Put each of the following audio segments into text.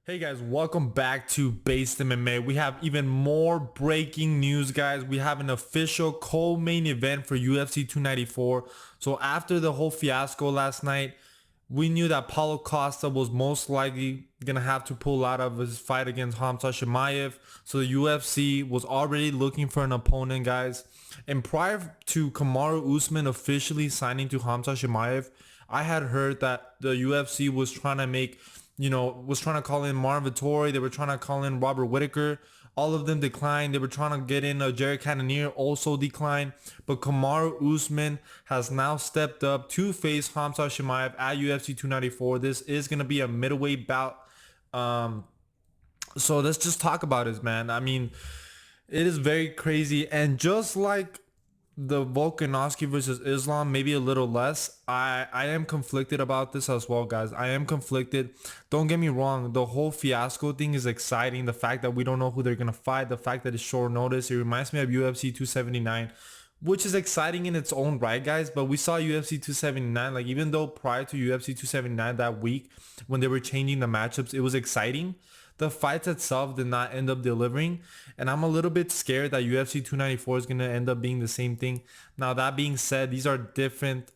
Hey guys, welcome back to Based MMA. We have even more breaking news, guys. We have an official co-main event for UFC 294. So after the whole fiasco last night, we knew that Paulo Costa was most likely gonna have to pull out of his fight against Khamzat Chiamev. So the UFC was already looking for an opponent, guys. And prior to Kamaru Usman officially signing to Khamzat Chiamev, I had heard that the UFC was trying to was trying to call in Marvin Vettori. They were trying to call in Robert Whitaker. All of them declined. They were trying to get in Jared Cannonier, also declined. But Kamaru Usman has now stepped up to face Khamzat Chiamev at UFC 294. This is going to be a middleweight bout. So let's just talk about it, man. I mean, it is very crazy. And just like the Volkanovski versus Islam, maybe a little less. I am conflicted about this as well, guys. I am conflicted. Don't get me wrong. The whole fiasco thing is exciting. The fact that we don't know who they're going to fight. The fact that it's short notice. It reminds me of UFC 279, which is exciting in its own right, guys. But we saw UFC 279. Like, even though prior to UFC 279 that week, when they were changing the matchups, it was exciting. The fights itself did not end up delivering, and I'm a little bit scared that UFC 294 is going to end up being the same thing. Now, that being said, these are different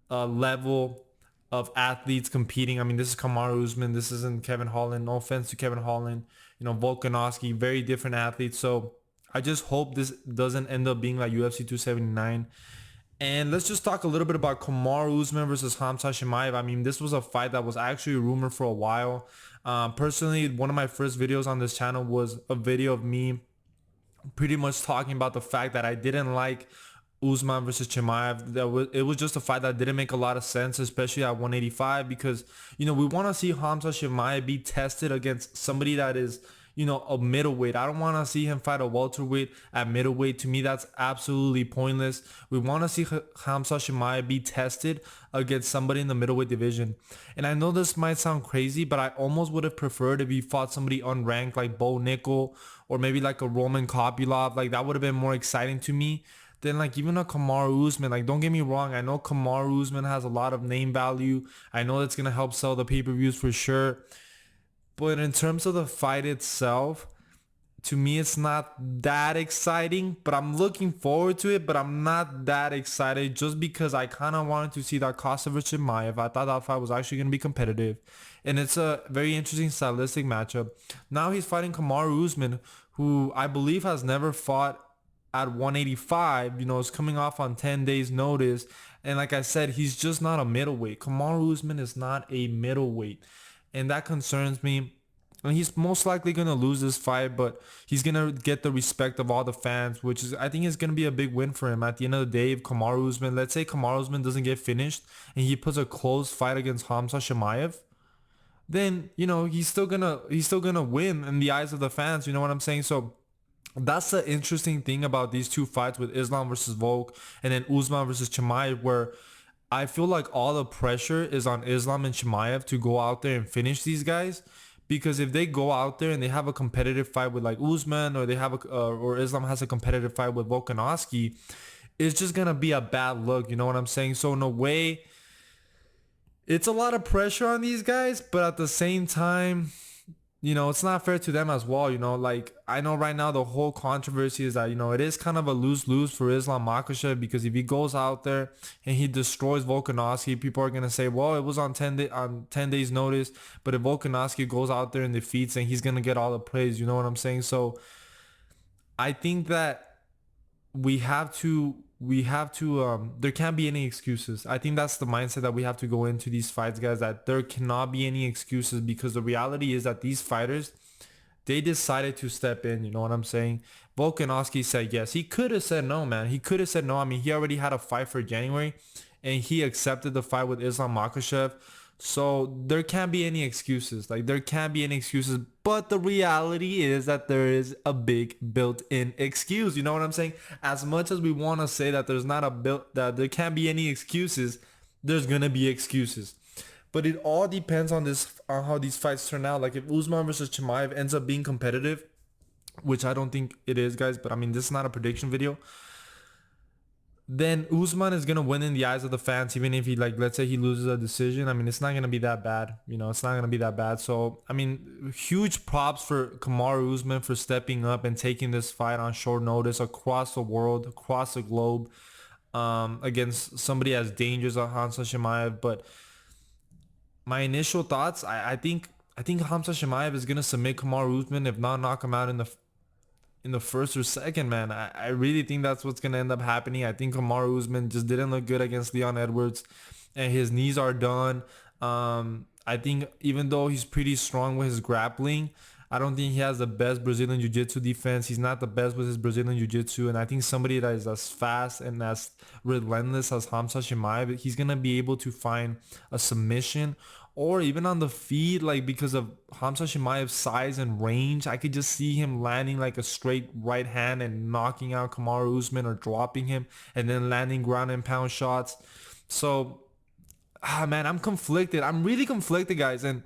level of athletes competing. I mean, this is Kamaru Usman. This isn't Kevin Holland. No offense to Kevin Holland. Volkanovski, very different athletes. So I just hope this doesn't end up being like UFC 279. And let's just talk a little bit about Kamaru Usman versus Khamzat Chiamev. I mean, this was a fight that was actually rumored for a while. Personally, one of my first videos on this channel was a video of me pretty much talking about the fact that I didn't like Usman versus Chiamev. It was just a fight that didn't make a lot of sense, especially at 185, because, we want to see Khamzat Chiamev be tested against somebody that is, a middleweight. I don't want to see him fight a welterweight at middleweight. To me, that's absolutely pointless. We want to see Khamzat Chiamev be tested against somebody in the middleweight division. And I know this might sound crazy, but I almost would have preferred if he fought somebody unranked like Bo Nickel or maybe like a Roman Kopylov. Like, that would have been more exciting to me than like even a Kamaru Usman. Like, don't get me wrong, I know Kamaru Usman has a lot of name value. I know it's gonna help sell the pay-per-views for sure. But in terms of the fight itself, to me, it's not that exciting. But I'm looking forward to it. But I'm not that excited just because I kind of wanted to see that Costa versus Chimaev. I thought that fight was actually going to be competitive. And it's a very interesting stylistic matchup. Now he's fighting Kamaru Usman, who I believe has never fought at 185. Is coming off on 10 days notice. And like I said, he's just not a middleweight. Kamaru Usman is not a middleweight. And that concerns me. And he's most likely going to lose this fight, but he's going to get the respect of all the fans, which is, I think, is going to be a big win for him. At the end of the day, if Kamaru Usman, let's say Kamaru Usman doesn't get finished and he puts a close fight against Khamzat Chiamev, then, he's still gonna win in the eyes of the fans. You know what I'm saying? So that's the interesting thing about these two fights with Islam versus Volk and then Usman versus Chimaev, where I feel like all the pressure is on Islam and Chimaev to go out there and finish these guys. Because if they go out there and they have a competitive fight with like Usman, or they have or Islam has a competitive fight with Volkanovski, it's just gonna be a bad look. You know what I'm saying? So in a way, it's a lot of pressure on these guys, but at the same time, it's not fair to them as well. Like, I know right now the whole controversy is that, it is kind of a lose-lose for Islam Makhachev, because if he goes out there and he destroys Volkanovski, people are going to say, well, it was on 10 days notice. But if Volkanovski goes out there and defeats, then he's going to get all the praise. You know what I'm saying? So I think that we have to there can't be any excuses. I think that's the mindset that we have to go into these fights, guys, that there cannot be any excuses, because the reality is that these fighters, they decided to step in. You know what I'm saying? Volkanovski said yes. He could have said no, man. He could have said no. I mean, he already had a fight for January and he accepted the fight with Islam Makhachev. So there can't be any excuses. Like, there can't be any excuses. But the reality is that there is a big built-in excuse. You know what I'm saying? As much as we want to say that that there can't be any excuses, there's gonna be excuses. But it all depends on how these fights turn out. Like, if Usman versus Chimaev ends up being competitive, which I don't think it is, guys. But I mean, this is not a prediction video. then Usman is gonna win in the eyes of the fans, even if he, like, let's say he loses a decision. I mean, it's not gonna be that bad. It's not gonna be that bad. So I mean, huge props for Kamaru Usman for stepping up and taking this fight on short notice across the world, across the globe, against somebody as dangerous as Khamzat Chimaev. But my initial thoughts, I think Khamzat Chimaev is gonna submit Kamaru Usman, if not knock him out in the first or second, man. I really think that's what's going to end up happening. I think Kamaru Usman just didn't look good against Leon Edwards, and his knees are done. I think even though he's pretty strong with his grappling, I don't think he has the best Brazilian Jiu-Jitsu defense. He's not the best with his Brazilian Jiu-Jitsu. And I think somebody that is as fast and as relentless as Khamzat Chimaev, he's going to be able to find a submission or even on the feet, like, because of Khamzat Chimaev's size and range. I could just see him landing like a straight right hand and knocking out Kamaru Usman, or dropping him and then landing ground and pound shots. So, man, I'm conflicted. I'm really conflicted, guys. And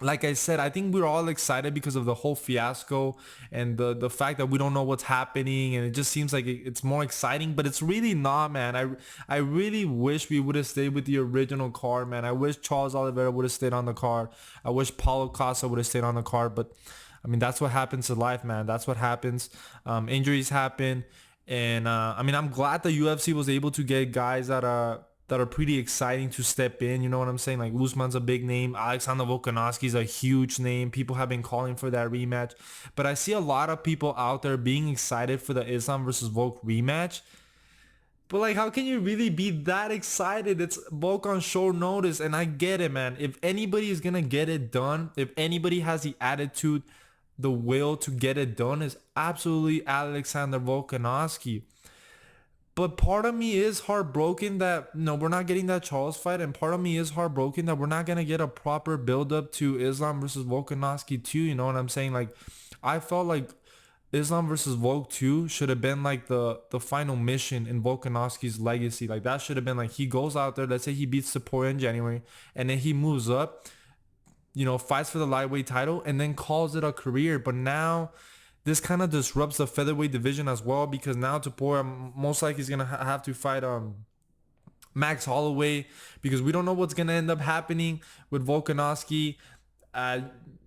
like I said, I think we're all excited because of the whole fiasco and the fact that we don't know what's happening, and it just seems like it's more exciting, but it's really not, man. I really wish we would have stayed with the original card, man. I wish Charles Oliveira would have stayed on the card. I wish Paulo Costa would have stayed on the card, but I mean, that's what happens to life, man. That's what happens. Injuries happen, and I mean, I'm glad the UFC was able to get guys that are pretty exciting to step in. You know what I'm saying? Like, Usman's a big name. Alexander Volkanovski's a huge name. People have been calling for that rematch. But I see a lot of people out there being excited for the Islam versus Volk rematch. But, like, how can you really be that excited? It's Volk on short notice, and I get it, man. If anybody is going to get it done, if anybody has the attitude, the will to get it done, is absolutely Alexander Volkanovski. But part of me is heartbroken that, no, we're not getting that Charles fight. And part of me is heartbroken that we're not going to get a proper build up to Islam versus Volkanovski 2. You know what I'm saying? Like, I felt like Islam versus Volk 2 should have been like the final mission in Volkanovski's legacy. Like, that should have been like, he goes out there, let's say he beats Sepoya in January, and then he moves up, fights for the lightweight title, and then calls it a career. But now this kind of disrupts the featherweight division as well, because now Topuria most likely is gonna have to fight Max Holloway, because we don't know what's gonna end up happening with Volkanovski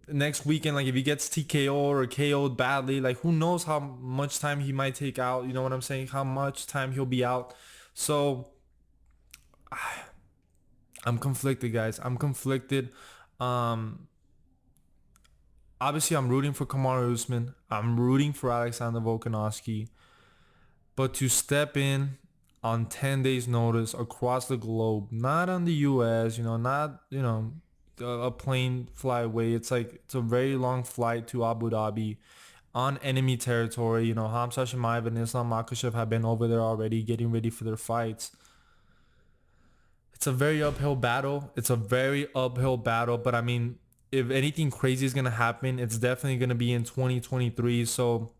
next weekend. Like, if he gets TKO or KO'd badly, like, who knows how much time he might take out. You know what I'm saying? How much time he'll be out. So I'm conflicted, guys. I'm conflicted. Obviously, I'm rooting for Kamaru Usman. I'm rooting for Alexander Volkanovski. But to step in on 10 days notice across the globe, not on the US, not, a plane fly away. It's like, it's a very long flight to Abu Dhabi on enemy territory. Khamzat Chimaev and Islam Makhachev have been over there already getting ready for their fights. It's a very uphill battle. But I mean, if anything crazy is going to happen, it's definitely going to be in 2023. So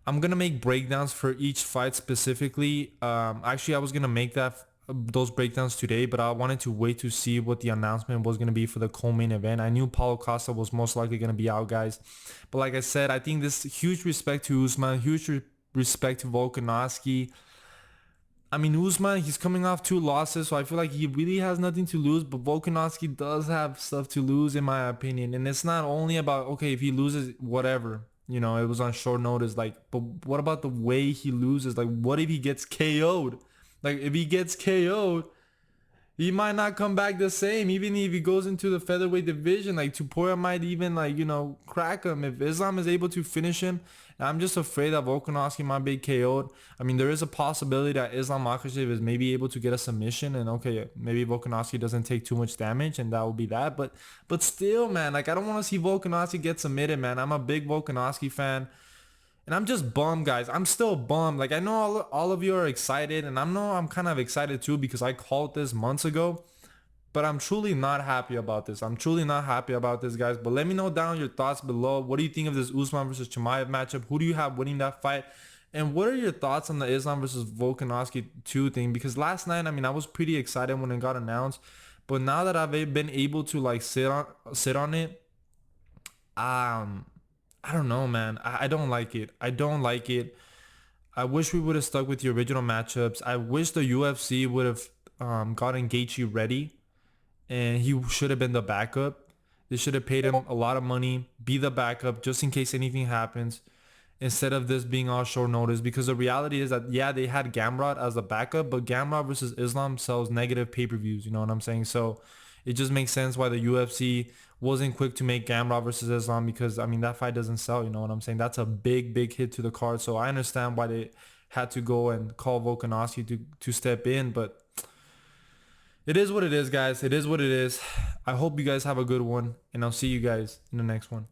I'm going to make breakdowns for each fight specifically. Actually, I was going to make those breakdowns today, but I wanted to wait to see what the announcement was going to be for the co-main event. I knew Paulo Costa was most likely going to be out, guys. But like I said, I think this huge respect to Usman, huge respect to Volkanovski. I mean, Usman, he's coming off 2 losses, so I feel like he really has nothing to lose. But Volkanovski does have stuff to lose, in my opinion. And it's not only about, okay, if he loses, whatever. It was on short notice. Like, but what about the way he loses? Like, what if he gets KO'd? Like, if he gets KO'd, he might not come back the same. Even if he goes into the featherweight division, like, Topuria might even, like, crack him. If Islam is able to finish him, I'm just afraid that Volkanovski might be KO'd. I mean, there is a possibility that Islam Makhachev is maybe able to get a submission, and okay, maybe Volkanovski doesn't take too much damage, and that will be that. But still, man, like, I don't want to see Volkanovski get submitted, man. I'm a big Volkanovski fan. And I'm just bummed, guys. I'm still bummed. Like, I know all of you are excited, and I'm kind of excited too, because I called this months ago. But I'm truly not happy about this. I'm truly not happy about this, guys. But let me know down your thoughts below. What do you think of this Usman versus Chimaev matchup? Who do you have winning that fight? And what are your thoughts on the Islam versus Volkanovski 2 thing? Because last night, I mean, I was pretty excited when it got announced. But now that I've been able to, like, sit on it, I don't know, man. I don't like it. I don't like it. I wish we would have stuck with the original matchups. I wish the UFC would have gotten Gaethje ready, and he should have been the backup. They should have paid him a lot of money, be the backup just in case anything happens, instead of this being all short notice. Because the reality is that, yeah, they had Gamrot as a backup, but Gamrot versus Islam sells negative pay-per-views. You know what I'm saying? So it just makes sense why the UFC wasn't quick to make Gamrot versus Islam, because I mean that fight doesn't sell. You know what I'm saying? That's a big hit to the card. So I understand why they had to go and call Volkanovski to step in, but it is what it is, guys. It is what it is. I hope you guys have a good one, and I'll see you guys in the next one.